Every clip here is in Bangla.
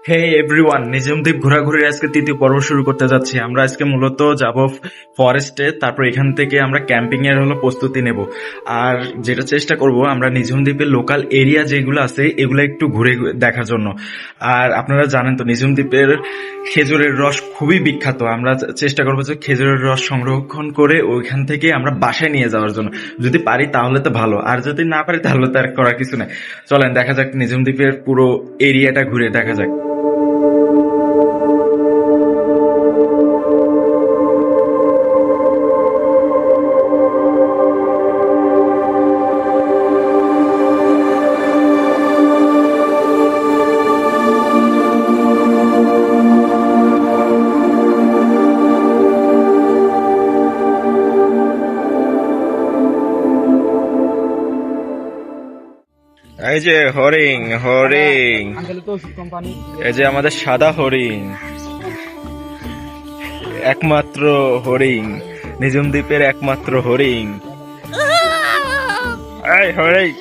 হে এভরিওয়ান, নিঝুম দ্বীপ ঘোরাঘুরির আজকে তৃতীয় পর্ব শুরু করতে যাচ্ছি। আমরা আজকে মূলত যাব ফরেস্টে, তারপর এখান থেকে আমরা ক্যাম্পিং এর প্রস্তুতি নেব। আর যেটা চেষ্টা করব আমরা নিঝুম দ্বীপের লোকাল এরিয়া যেগুলো আছে এগুলো একটু ঘুরে দেখার জন্য। আর আপনারা জানেন তো নিঝুম দ্বীপের খেজুরের রস খুবই বিখ্যাত। আমরা চেষ্টা করবো যে খেজুরের রস সংরক্ষণ করে ওইখান থেকে আমরা বাসায় নিয়ে যাওয়ার জন্য। যদি পারি তাহলে তো ভালো, আর যদি না পারি তাহলে তো আর করার কিছু নাই। চলেন দেখা যাক, নিঝুম দ্বীপের পুরো এরিয়াটা ঘুরে দেখা যাক। এই যে হরিণ হরিণ, এই যে আমাদের সাদা হরিণ, একমাত্র হরিণ, নিঝুম দ্বীপের একমাত্র হরিণ। এই হরিণ,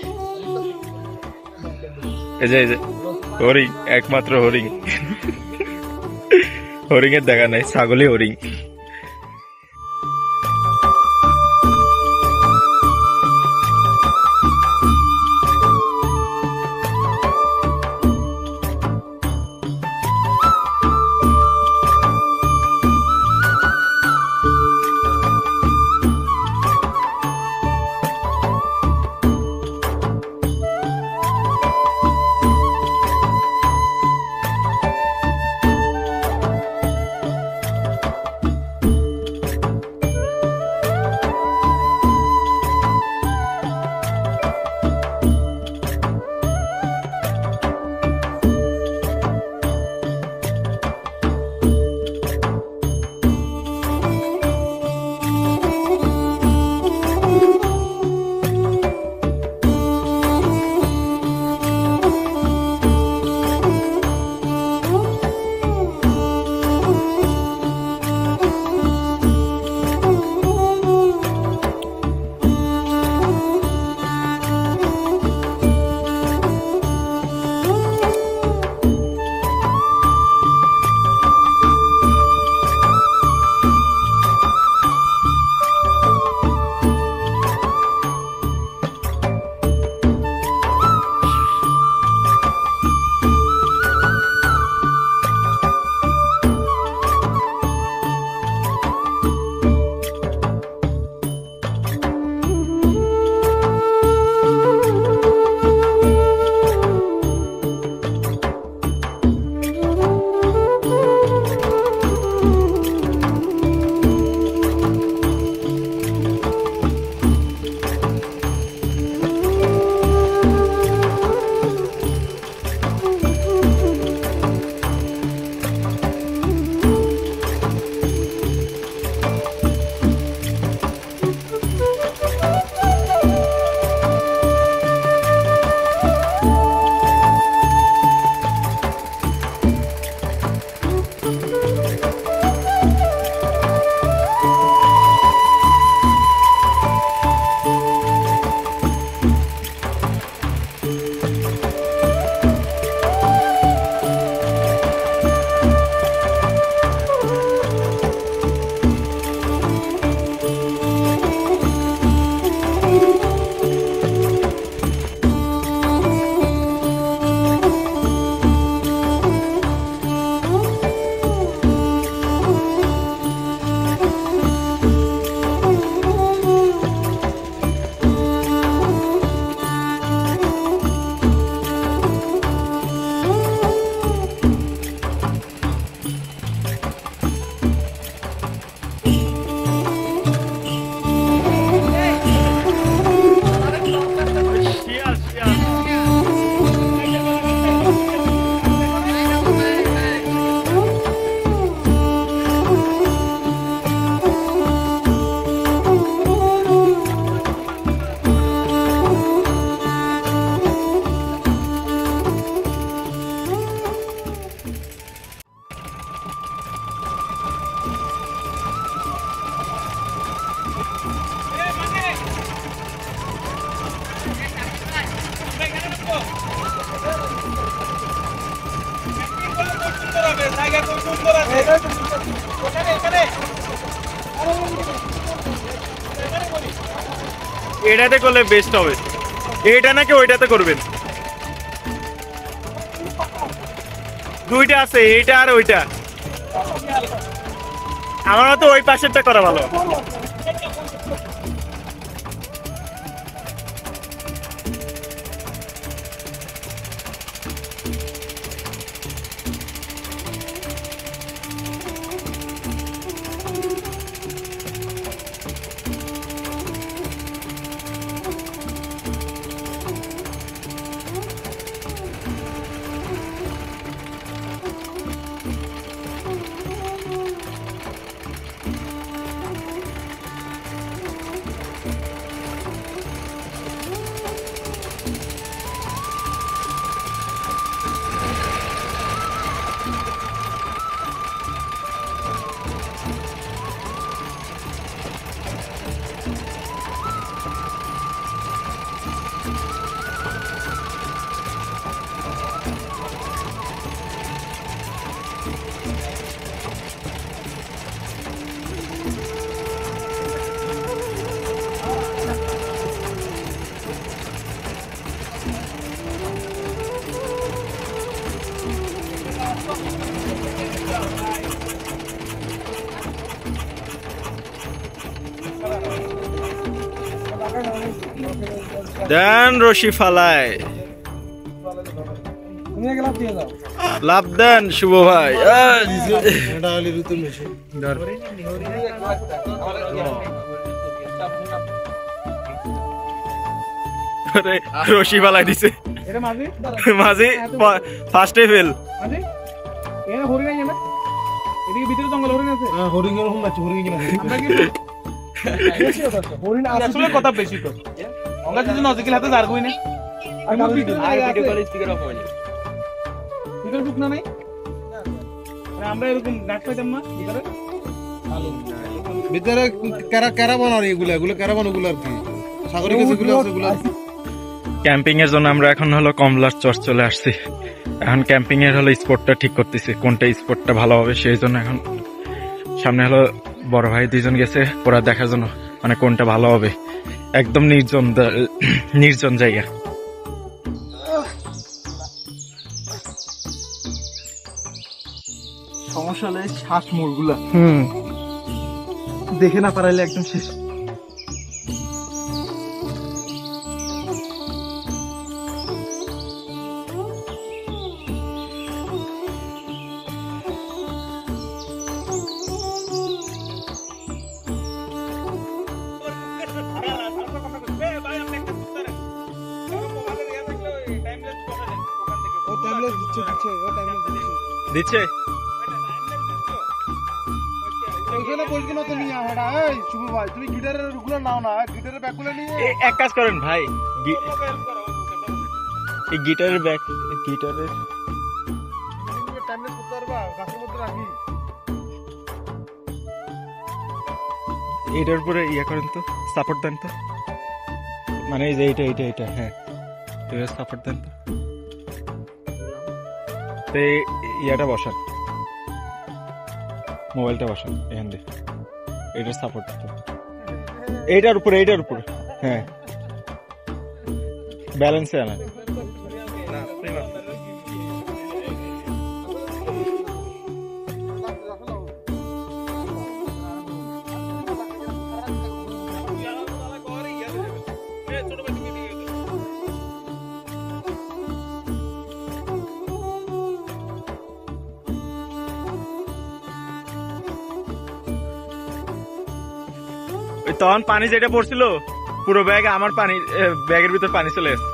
এই যে হরিণ, একমাত্র হরিণ। হরিণের দেখা নাই, ছাগলই হরিণ। এটাতে করলে বেস্ট হবে। এটা নাকি ওইটাতে করবেন? দুইটা আছে, এইটা আর ওইটা। আমার মতো ওই পাশেরটা করা ভালো। দেন রশি ফালায়, লাভ দেন শুভ ভাই। রশি ফালাই দিছে মাঝি, ফার্স্টে ফেল। ভিতরে জঙ্গল হরিণ আছে, হরিণ আসলে কথা বেশি তো আমরা যদি নজিকের হাতে জার কই না ভিতরে ঢুকনা নাই, আমরা এরকম ডাক পাইতাম না ভিতরে। ভিতরে ক্যারাভান আর এগুলো ক্যারাভান ওগুলো আর কি সাগরে গেছে এগুলো আছে এগুলো। ক্যাম্পিং এর জন্য আমরা এখন হলো কমলার চর চলে আসছি। এখন ক্যাম্পিং এর হলো স্পটটা ঠিক করতেছি, কোনটা স্পটটা ভালো হবে সেই জন্য। এখন সামনে হলো বড় ভাই দুইজন গেছে ওরা দেখার জন্য, মানে কোনটা ভালো হবে। একদম নির্জন জায়গা। সমস্যা হলে শ্বাস মোড়গুলা দেখে না পারাইলে একদম শেষ। দিচ্ছে তুমি গিটারের গুলো নাও না, গিটারের ব্যাগ গুলো নিয়ে এক কাজ করেন ভাই, এই গিটারের ব্যাগ, গিটারের গাছের মধ্যে রাখি। এটার উপরে ইয়ে করেন তো, সাপোর্ট দেন তো, মানে এই যে এইটা হ্যাঁ এবার সাপোর্ট দেন তো। ইয়াটা বসান, মোবাইলটা বসান এখান দিয়ে, এটার সাপোর্ট এইটার উপরে হ্যাঁ ব্যালেন্সে আনা। তখন পানি যেটা পড়ছিল পুরো ব্যাগ, আমার পানি ব্যাগের ভিতর পানি চলে আসছে।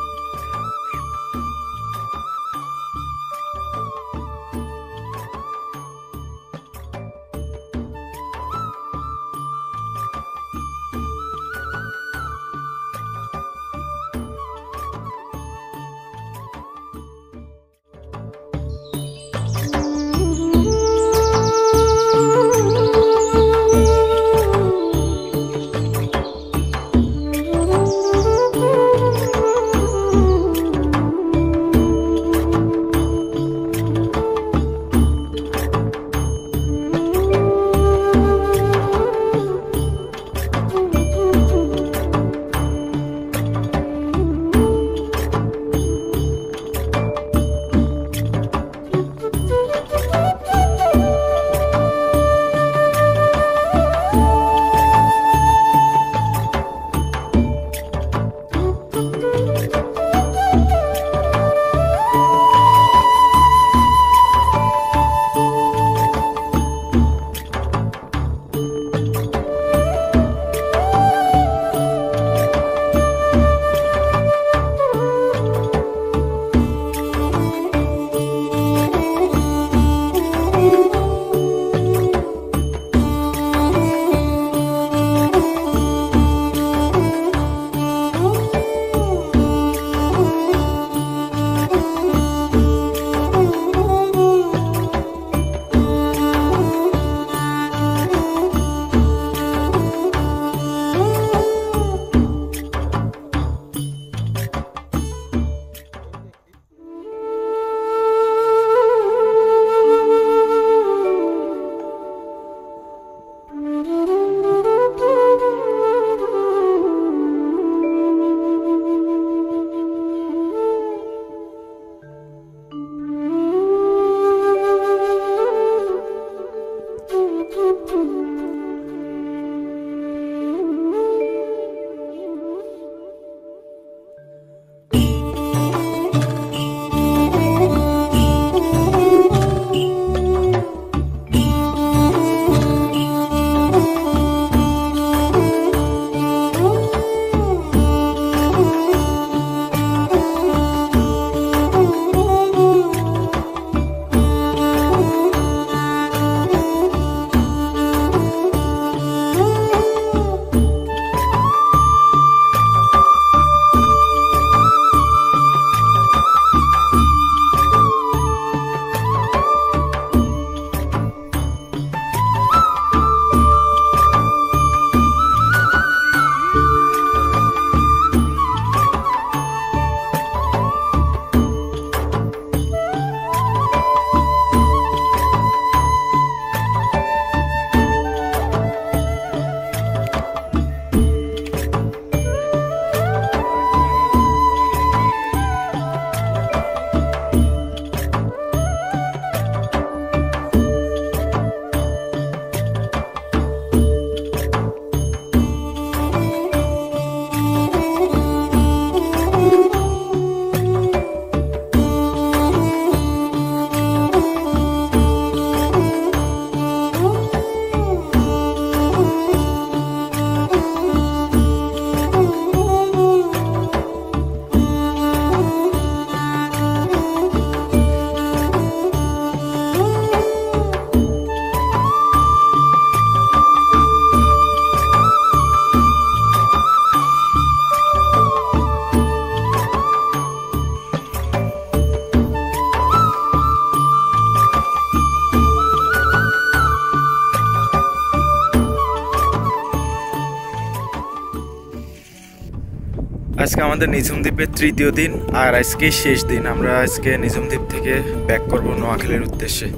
আজকে আমাদের নিঝুম দ্বীপের তৃতীয় দিন আর আজকে শেষ দিন। আমরা আজকে নিঝুম দ্বীপ থেকে ব্যাক করব নোয়াখালীর উদ্দেশ্যে।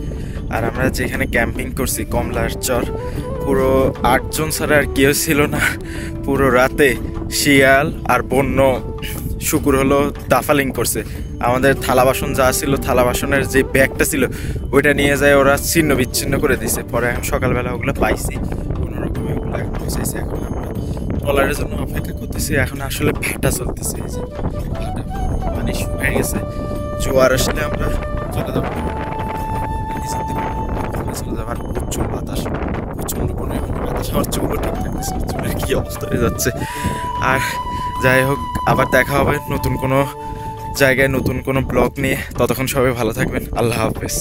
আর আমরা যেখানে ক্যাম্পিং করছি কমলার চর, পুরো 8 জন ছাড়া আর কেউ ছিল না। পুরো রাতে শিয়াল আর বন্য শুকুর হলো দাফালিং করছে। আমাদের থালা বাসন যা ছিল, থালা বাসনের যে ব্যাগটা ছিল ওইটা নিয়ে যায় ওরা ছিন্ন বিচ্ছিন্ন করে দিছে। পরে এখন সকালবেলা ওগুলো পাইছি, কোনো রকমে ওগুলো এখন পৌঁছাইছে। এখন আমরা ট্রলারের জন্য অপেক্ষা করতেছি। এখন আসলে ভাটা চলতেছে, এই যে ভাটা পানি শুকিয়ে গেছে। জোয়ার আসলে আমরা চলে যাবো, চলে যাবো। আর প্রচুর বাতাস, প্রচন্ড পরিমাণে বাতাস। আমার চুলও ঠিক থাকতেছে, চুলের কি অবস্থা হয়ে যাচ্ছে। আর যাই হোক, আবার দেখা হবে নতুন কোনো জায়গায় নতুন কোনো ব্লগ নিয়ে। ততক্ষণ সবাই ভালো থাকবেন। আল্লাহ হাফেজ।